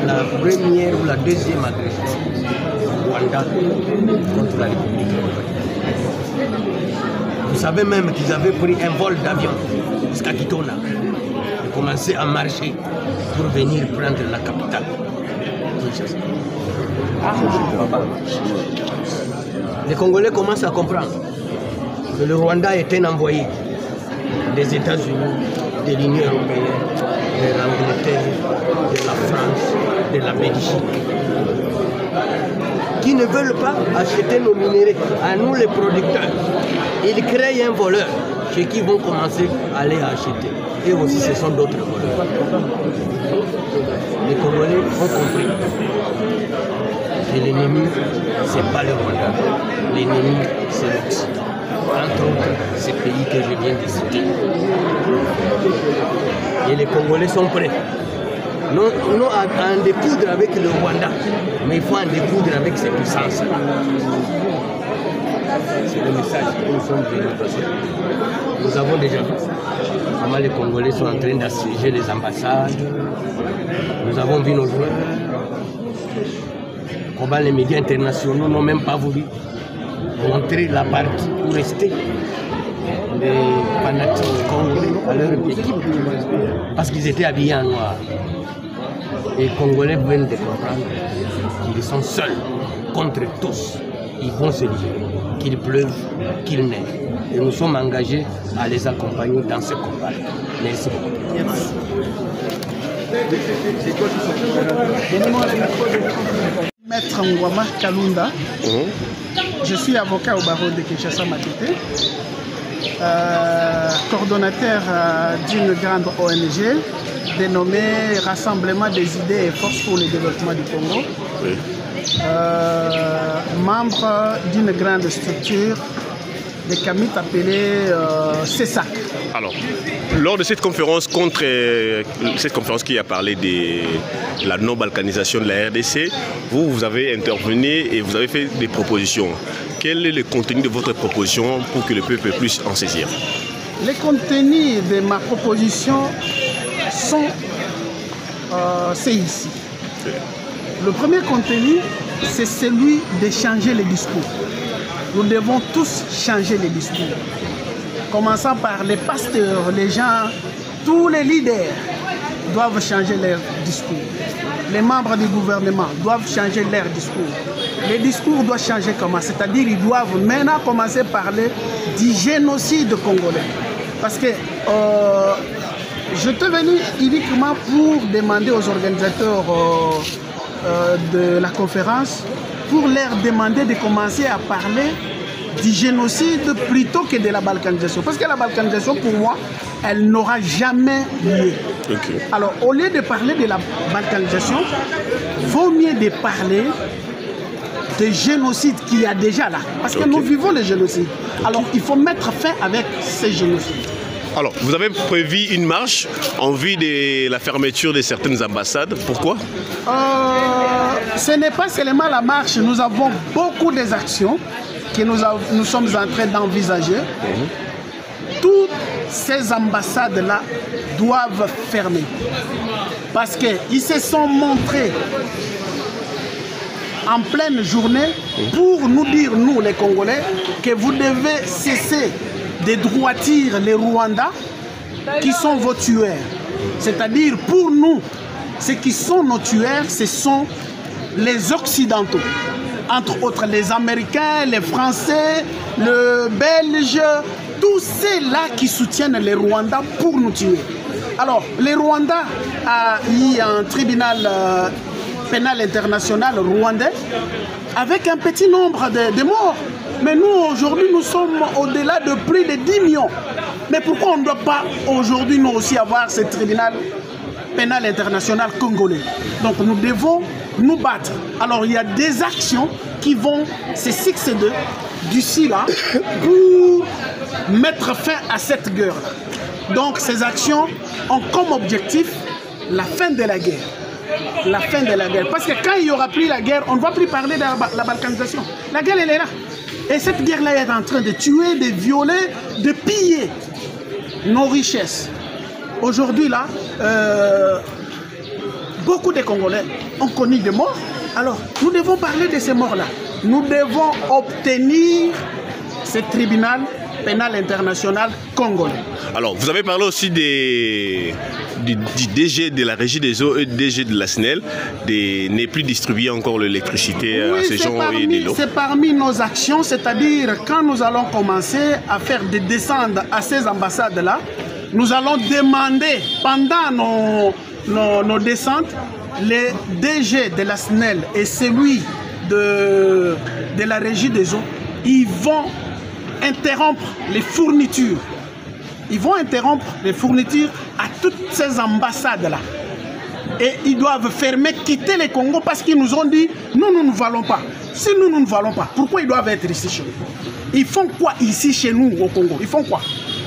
la première ou la deuxième agression du Rwanda contre la République congolaise. Vous savez même qu'ils avaient pris un vol d'avion jusqu'à Kitona et commencé à marcher pour venir prendre la capitale. Les Congolais commencent à comprendre que le Rwanda est un envoyé des États-Unis, de l'Union européenne, de l'Angleterre, de la France, de la Belgique, qui ne veulent pas acheter nos minéraux à nous les producteurs. Ils créent un voleur chez qui vont commencer à aller acheter. Et aussi ce sont d'autres voleurs. Les Congolais ont compris que l'ennemi, ce n'est pas le Rwanda. L'ennemi, c'est l'Occident. Entre autres, ces pays que je viens de citer. Et les Congolais sont prêts. Non à en découdre avec le Rwanda, mais il faut en découdre avec ces puissances. C'est le message que nous sommes venus passer. Nous avons déjà vu comment les Congolais sont en train d'assiéger les ambassades. Nous avons vu nos joueurs. Comment les médias internationaux n'ont même pas voulu montrer la partie où rester les fanatiques congolais à leur équipe parce qu'ils étaient habillés en noir. Et les Congolais viennent de comprendre qu'ils sont seuls contre tous. Ils vont se livrer, qu'il pleuve, qu'il neige. Et nous sommes engagés à les accompagner dans ce combat. Merci beaucoup. Maître Ngwama Kalunda. Je suis avocat au barreau de Kinshasa Matete, coordonnateur d'une grande ONG dénommée Rassemblement des idées et forces pour le développement du Congo, oui. Membre d'une grande structure de Kamit appelée CESAC. Alors, lors de cette conférence qui a parlé de la non-balkanisation de la RDC, vous avez intervenu et vous avez fait des propositions. Quel est le contenu de votre proposition pour que le peuple puisse en saisir? Les contenus de ma proposition sont c'est ici. Oui. Le premier contenu, c'est celui de changer les discours. Nous devons tous changer les discours. Commençant par les pasteurs, les gens, tous les leaders doivent changer leur discours. Les membres du gouvernement doivent changer leur discours. Les discours doivent changer comment? C'est-à-dire qu'ils doivent maintenant commencer à parler du génocide congolais. Parce que je suis venu uniquement pour demander aux organisateurs de la conférence, pour leur demander de commencer à parler du génocide plutôt que de la balkanisation. Parce que la balkanisation, pour moi, elle n'aura jamais lieu. Okay. Alors, au lieu de parler de la balkanisation, vaut mieux de parler des génocides qu'il y a déjà là. Parce que nous vivons le génocide. Alors, il faut mettre fin avec ces génocides. Alors, vous avez prévu une marche en vue de la fermeture de certaines ambassades. Pourquoi? Ce n'est pas seulement la marche. Nous avons beaucoup d'actions que nous sommes en train d'envisager. Toutes ces ambassades-là doivent fermer. Parce qu'ils se sont montrés en pleine journée pour nous dire, nous les Congolais, que vous devez cesser de droitir les Rwandais qui sont vos tueurs. C'est-à-dire, pour nous, ceux qui sont nos tueurs, ce sont les Occidentaux. Entre autres, les Américains, les Français, les Belges, tous ceux-là qui soutiennent les Rwandais pour nous tuer. Alors, les Rwandais a eu un tribunal pénal international rwandais avec un petit nombre de morts. Mais nous, aujourd'hui, nous sommes au-delà de plus de 10 millions. Mais pourquoi on ne doit pas aujourd'hui, nous aussi, avoir ce tribunal pénal international congolais? Donc, nous devons nous battre. Alors, il y a des actions qui vont se succéder d'ici là pour mettre fin à cette guerre-là. Donc, ces actions ont comme objectif la fin de la guerre. La fin de la guerre. Parce que quand il n'y aura plus la guerre, on ne va plus parler de la balkanisation. La guerre, elle est là. Et cette guerre-là est en train de tuer, de violer, de piller nos richesses. Aujourd'hui, là, beaucoup de Congolais ont connu des morts. Alors, nous devons parler de ces morts-là. Nous devons obtenir ce tribunal pénal international congolais. Alors, vous avez parlé aussi du DG de la Régie des eaux et du DG de la SNEL, n'est plus distribuer encore l'électricité à ces gens et de l'eau. C'est parmi nos actions, c'est-à-dire quand nous allons commencer à faire des descentes à ces ambassades-là, nous allons demander pendant nos descentes, les DG de la SNEL et celui de la Régie des eaux, ils vont interrompre les fournitures. Ils vont interrompre les fournitures à toutes ces ambassades-là. Et ils doivent fermer, quitter le Congo parce qu'ils nous ont dit nous ne valons pas. Si nous ne valons pas, pourquoi ils doivent être ici chez nous? Ils font quoi ici chez nous au Congo? Ils font quoi?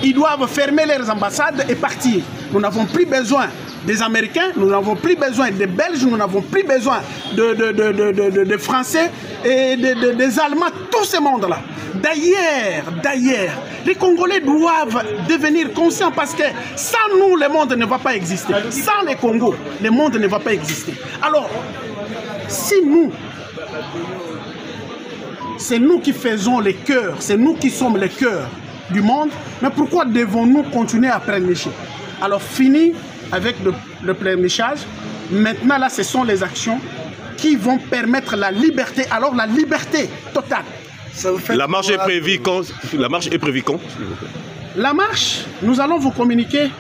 Ils doivent fermer leurs ambassades et partir. Nous n'avons plus besoin des Américains, nous n'avons plus besoin des Belges, nous n'avons plus besoin de Français et des Allemands, tout ce monde-là. D'ailleurs, les Congolais doivent devenir conscients parce que sans nous, le monde ne va pas exister. Sans les Congos, le monde ne va pas exister. Alors, si nous, c'est nous qui faisons les cœurs, c'est nous qui sommes les cœurs du monde, mais pourquoi devons-nous continuer à pleurnicher? Alors, fini avec le pleurnichage. Maintenant, là, ce sont les actions qui vont permettre la liberté. Alors, la liberté totale. La marche est prévue quand? La marche est prévue quand? La marche, nous allons vous communiquer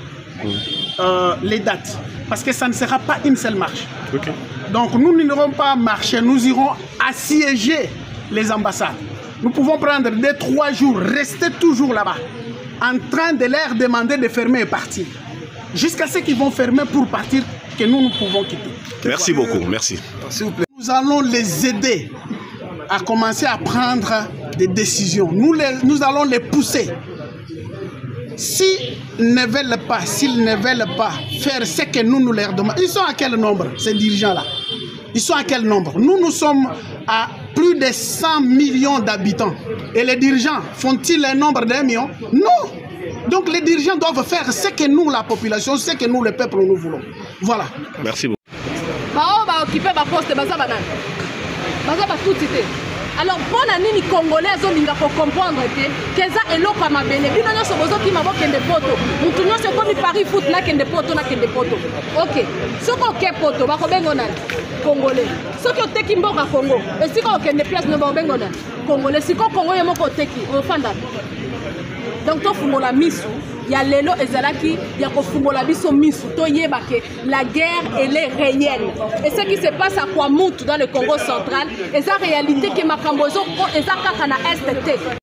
les dates. Parce que ça ne sera pas une seule marche. Okay. Donc, nous n'irons pas marcher, nous irons assiéger les ambassades. Nous pouvons prendre 2-3 jours, rester toujours là-bas, en train de leur demander de fermer et partir. Jusqu'à ce qu'ils vont fermer pour partir, que nous pouvons quitter. Merci beaucoup, merci. S'il vous plaît. Nous allons les aider à commencer à prendre des décisions. Nous allons les pousser. S'ils ne veulent pas faire ce que nous leur demandons, ils sont à quel nombre, ces dirigeants-là? Ils sont à quel nombre? Nous sommes à plus de 100 millions d'habitants. Et les dirigeants font-ils le nombre d'1 million? Non. Donc les dirigeants doivent faire ce que nous, la population, ce que nous, le peuple, nous voulons. Voilà. Merci beaucoup. Alors, pour les Congolais, ils doivent comprendre que ça est l'eau comme un béné. Ils ont besoin de faire des poteaux. Nous sommes comme Paris foot, na des poteaux, na des poteaux. Ok. Ce qu'on a poteaux, va combien on a Congolais. Ce qu'on a qui mboka Congo. Et si on a des places, nous va combien on a Congolais. Si on a Congolais, on a qui on fait donc, tu fumo la misu, il y a l'élo et zalaki, il y a fumo la biso misu. La guerre, elle est réelle. Et ce qui se passe à Kwamoutou dans le Congo central, c'est la réalité que Makambozo et Zakakana Est.